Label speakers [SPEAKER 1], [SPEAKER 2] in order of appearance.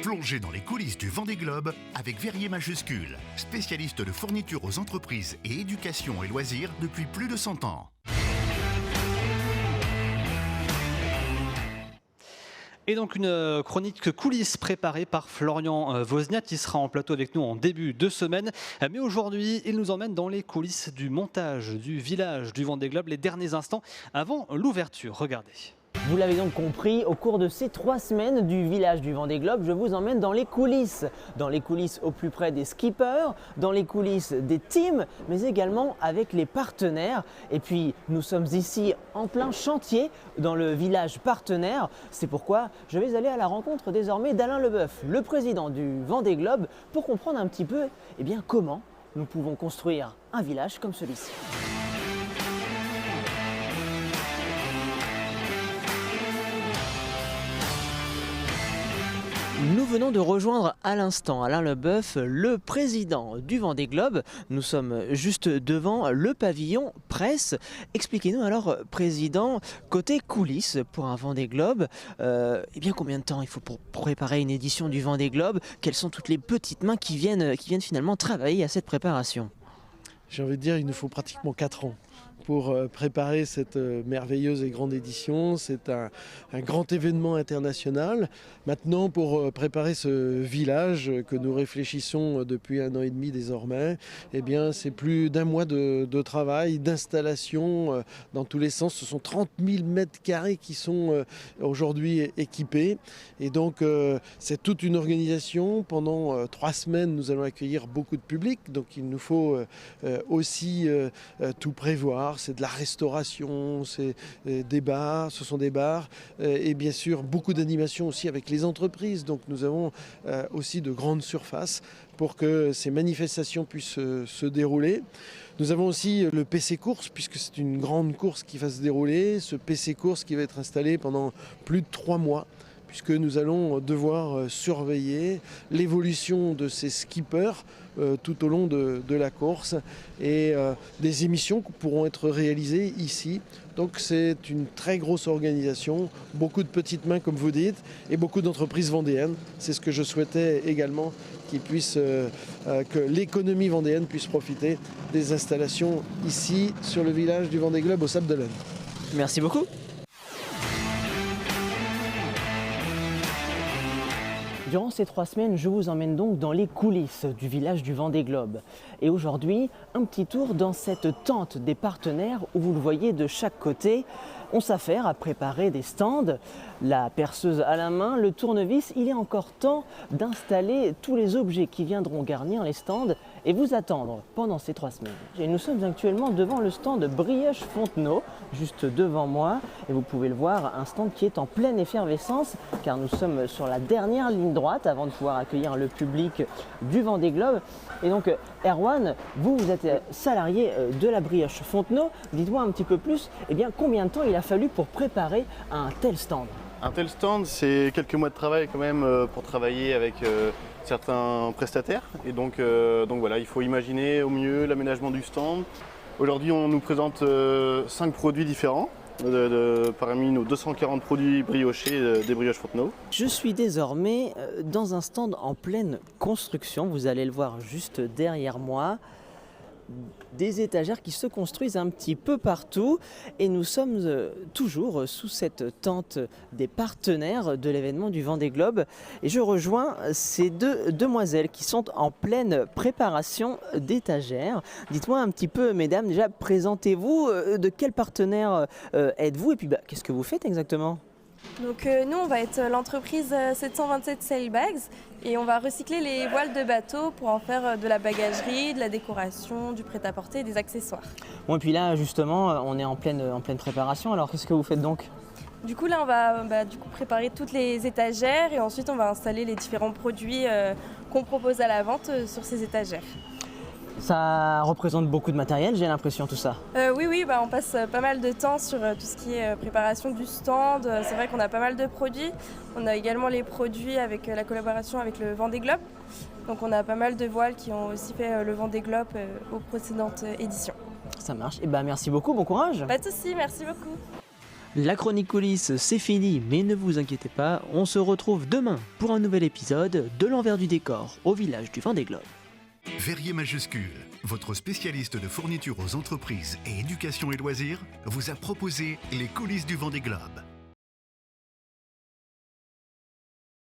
[SPEAKER 1] Plongez dans les coulisses du Vendée Globe avec Verrier Majuscule, spécialiste de fourniture aux entreprises et éducation et loisirs depuis plus de 100 ans.
[SPEAKER 2] Et donc une chronique coulisses préparée par Florian Wozniak qui sera en plateau avec nous en début de semaine. Mais aujourd'hui, il nous emmène dans les coulisses du montage du village du Vendée Globe, les derniers instants avant l'ouverture. Regardez.
[SPEAKER 3] Vous l'avez donc compris, au cours de ces 3 semaines du village du Vendée Globe, je vous emmène dans les coulisses. Dans les coulisses au plus près des skippers, dans les coulisses des teams, mais également avec les partenaires. Et puis nous sommes ici en plein chantier dans le village partenaire. C'est pourquoi je vais aller à la rencontre désormais d'Alain Leboeuf, le président du Vendée Globe, pour comprendre un petit peu comment nous pouvons construire un village comme celui-ci. Nous venons de rejoindre à l'instant Alain Leboeuf, le président du Vendée Globe. Nous sommes juste devant le pavillon presse. Expliquez-nous alors, président, côté coulisses pour un Vendée Globe, combien de temps il faut pour préparer une édition du Vendée Globe? Quelles sont toutes les petites mains qui viennent finalement travailler à cette préparation?
[SPEAKER 4] J'ai envie de dire qu'il nous faut pratiquement 4 ans pour préparer cette merveilleuse et grande édition. C'est un grand événement international. Maintenant, pour préparer ce village que nous réfléchissons depuis 1 an et demi désormais, c'est plus d'1 mois de travail, d'installation dans tous les sens. Ce sont 30 000 mètres carrés qui sont aujourd'hui équipés. Et donc, c'est toute une organisation. Pendant 3 semaines, nous allons accueillir beaucoup de public. Donc, il nous faut aussi tout prévoir. C'est de la restauration, c'est des bars, ce sont des bars et bien sûr beaucoup d'animations aussi avec les entreprises. Donc nous avons aussi de grandes surfaces pour que ces manifestations puissent se dérouler. Nous avons aussi le PC course puisque c'est une grande course qui va se dérouler. Ce PC course qui va être installé pendant plus de 3 mois. Puisque nous allons devoir surveiller l'évolution de ces skippers tout au long de la course et des émissions qui pourront être réalisées ici. Donc c'est une très grosse organisation, beaucoup de petites mains comme vous dites et beaucoup d'entreprises vendéennes. C'est ce que je souhaitais également que l'économie vendéenne puisse profiter des installations ici sur le village du Vendée Globe au Sable d'Olonne.
[SPEAKER 3] Merci beaucoup. Durant ces 3 semaines, je vous emmène donc dans les coulisses du village du Vendée Globe. Et aujourd'hui, un petit tour dans cette tente des partenaires où vous le voyez de chaque côté. On s'affaire à préparer des stands, la perceuse à la main, le tournevis. Il est encore temps d'installer tous les objets qui viendront garnir les stands et vous attendre pendant ces 3 semaines. Et nous sommes actuellement devant le stand Brioche Fontenot, juste devant moi. Et vous pouvez le voir, un stand qui est en pleine effervescence car nous sommes sur la dernière ligne droite avant de pouvoir accueillir le public du Vendée Globe. Et donc Erwan, vous êtes salarié de la Brioche Fontenot. Dites-moi un petit peu plus, combien de temps il a fallu pour préparer un tel stand?
[SPEAKER 5] Un tel stand, c'est quelques mois de travail quand même pour travailler avec certains prestataires. Et donc voilà, il faut imaginer au mieux l'aménagement du stand. Aujourd'hui, on nous présente 5 produits différents. Parmi nos 240 produits briochés des Brioches Fontenot.
[SPEAKER 3] Je suis désormais dans un stand en pleine construction, vous allez le voir juste derrière moi. Des étagères qui se construisent un petit peu partout et nous sommes toujours sous cette tente des partenaires de l'événement du Vendée Globe et je rejoins ces 2 demoiselles qui sont en pleine préparation d'étagères. Dites-moi un petit peu, mesdames, déjà présentez-vous, de quel partenaire êtes-vous et puis qu'est-ce que vous faites exactement?
[SPEAKER 6] Donc nous, on va être l'entreprise 727 Sailbags et on va recycler les voiles de bateau pour en faire de la bagagerie, de la décoration, du prêt-à-porter et des accessoires.
[SPEAKER 3] Bon, et puis là, justement, on est en pleine préparation. Alors, qu'est-ce que vous faites donc?
[SPEAKER 6] Du coup, là, on va préparer toutes les étagères et ensuite, on va installer les différents produits qu'on propose à la vente sur ces étagères.
[SPEAKER 3] Ça représente beaucoup de matériel, j'ai l'impression, tout ça.
[SPEAKER 6] Oui, on passe pas mal de temps sur tout ce qui est préparation du stand. C'est vrai qu'on a pas mal de produits. On a également les produits avec la collaboration avec le Vendée Globe. Donc on a pas mal de voiles qui ont aussi fait le Vendée Globe aux précédentes éditions.
[SPEAKER 3] Ça marche. Merci beaucoup, bon courage.
[SPEAKER 6] Pas de soucis, merci beaucoup.
[SPEAKER 3] La chronique coulisses, c'est fini, mais ne vous inquiétez pas, on se retrouve demain pour un nouvel épisode de l'envers du décor au village du Vendée Globe.
[SPEAKER 1] Verrier Majuscule, votre spécialiste de fourniture aux entreprises et éducation et loisirs, vous a proposé les coulisses du Vendée Globe.